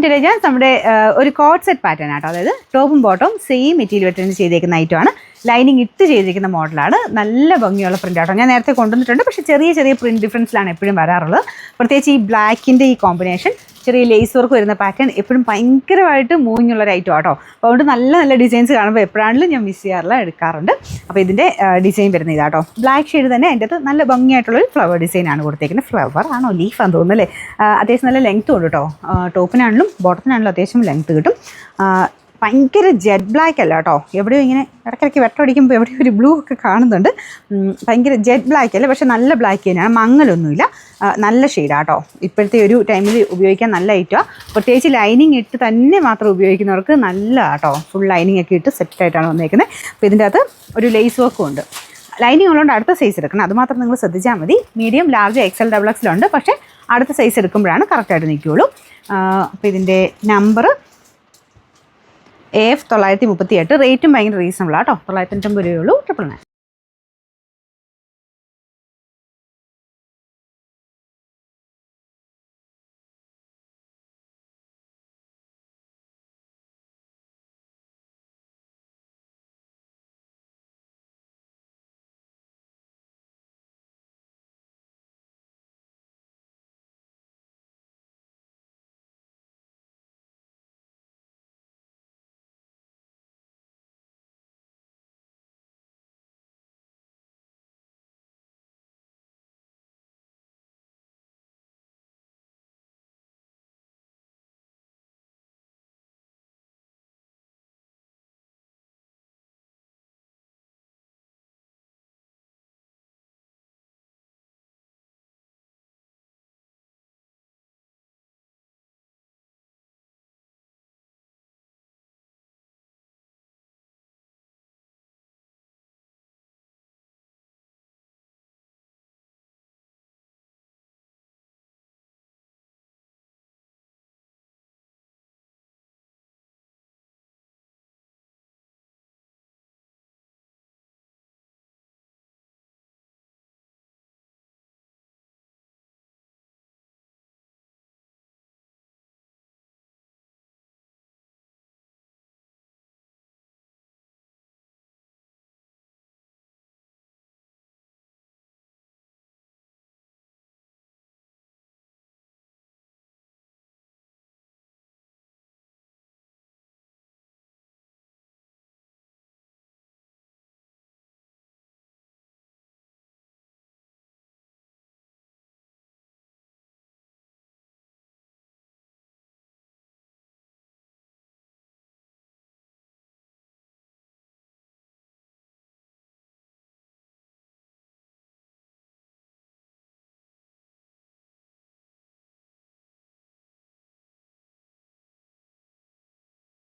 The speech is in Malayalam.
ഇൻ്റലിജൻസ് നമ്മുടെ ഒരു കോഡ് സെറ്റ് പാറ്റേൺ ആട്ടോ. അതായത് ടോപ്പും ബോട്ടവും സെയിം മെറ്റീരിയൽ വെച്ചിട്ട് ചെയ്തേക്കുന്ന ഐറ്റമാണ്. ലൈനിങ് ഇട്ട് ചെയ്തിരിക്കുന്ന മോഡലാണ്. നല്ല ഭംഗിയുള്ള പ്രിൻ്റ് ആട്ടോ. ഞാൻ നേരത്തെ കൊണ്ടുവന്നിട്ടുണ്ട്, പക്ഷേ ചെറിയ ചെറിയ പ്രിൻറ്റ് ഡിഫറൻസിലാണ് എപ്പോഴും വരാറുള്ളത്. പ്രത്യേകിച്ച് ഈ ബ്ലാക്കിൻ്റെ ഈ കോമ്പിനേഷൻ, ചെറിയ ലേസ് വർക്ക് വരുന്ന പാറ്റേൺ എപ്പോഴും ഭയങ്കരമായിട്ട് മൂവിങ് ഉള്ളൊരു ഐറ്റം ആട്ടോ. അപ്പോൾ അതുകൊണ്ട് നല്ല നല്ല ഡിസൈൻസ് കാണുമ്പോൾ എപ്പോഴാണെങ്കിലും ഞാൻ മിസ് ചെയ്യാറില്ല, എടുക്കാറുണ്ട്. അപ്പോൾ ഇതിൻ്റെ ഡിസൈൻ വരുന്ന ഇതാട്ടോ. ബ്ലാക്ക് ഷെയ്ഡ് തന്നെ അതിൻ്റെ അകത്ത് നല്ല ഭംഗിയായിട്ടുള്ളൊരു ഫ്ലവർ ഡിസൈനാണ് കൊടുത്തേക്കുന്നത്. ഫ്ലവർ ആണോ ലീഫാന്ന് തോന്നുന്നു അല്ലേ. അത്യാവശ്യം നല്ല ലെങ്ത്തും ഉണ്ട് കേട്ടോ. ടോപ്പിനാണെങ്കിലും ബോട്ടത്തിനാണെങ്കിലും അത്യാവശ്യം ലെങ്ത്ത് കിട്ടും. ഭയങ്കര ജെറ്റ് ബ്ലാക്ക് അല്ല കേട്ടോ. എവിടെയോ ഇങ്ങനെ ഇടയ്ക്കിടയ്ക്ക് വെട്ടമടിക്കുമ്പോൾ എവിടെയോ ഒരു ബ്ലൂ ഒക്കെ കാണുന്നുണ്ട്. ഭയങ്കര ജെറ്റ് ബ്ലാക്ക് അല്ല, പക്ഷേ നല്ല ബ്ലാക്ക് തന്നെയാണ്. മങ്ങലൊന്നുമില്ല, നല്ല ഷെയ്ഡാണ് കേട്ടോ. ഇപ്പോഴത്തെ ഒരു ടൈമിൽ ഉപയോഗിക്കാൻ നല്ല ഐറ്റമാണ്. പ്രത്യേകിച്ച് ലൈനിങ് ഇട്ട് തന്നെ മാത്രം ഉപയോഗിക്കുന്നവർക്ക് നല്ല കേട്ടോ. ഫുൾ ലൈനിങ് ഒക്കെ ഇട്ട് സെറ്റായിട്ടാണ് വന്നേക്കുന്നത്. അപ്പോൾ ഇതിൻ്റെ അകത്ത് ഒരു ലേസ് വർക്കും ഉണ്ട്. ലൈനിങ് ഉള്ളതുകൊണ്ട് അടുത്ത സൈസ് എടുക്കണം, അതുമാത്രം നിങ്ങൾ ശ്രദ്ധിച്ചാൽ മതി. മീഡിയം, ലാർജ്, XL, XXL ഉണ്ട്. പക്ഷേ അടുത്ത സൈസ് എടുക്കുമ്പോഴാണ് കറക്റ്റായിട്ട് നിൽക്കുകയുള്ളൂ. അപ്പോൾ ഇതിൻ്റെ നമ്പർ AF 938. റേറ്റും ഭയങ്കര റീസണബിളാണ് കേട്ടോ. 990 രൂപയുള്ളൂ. 999.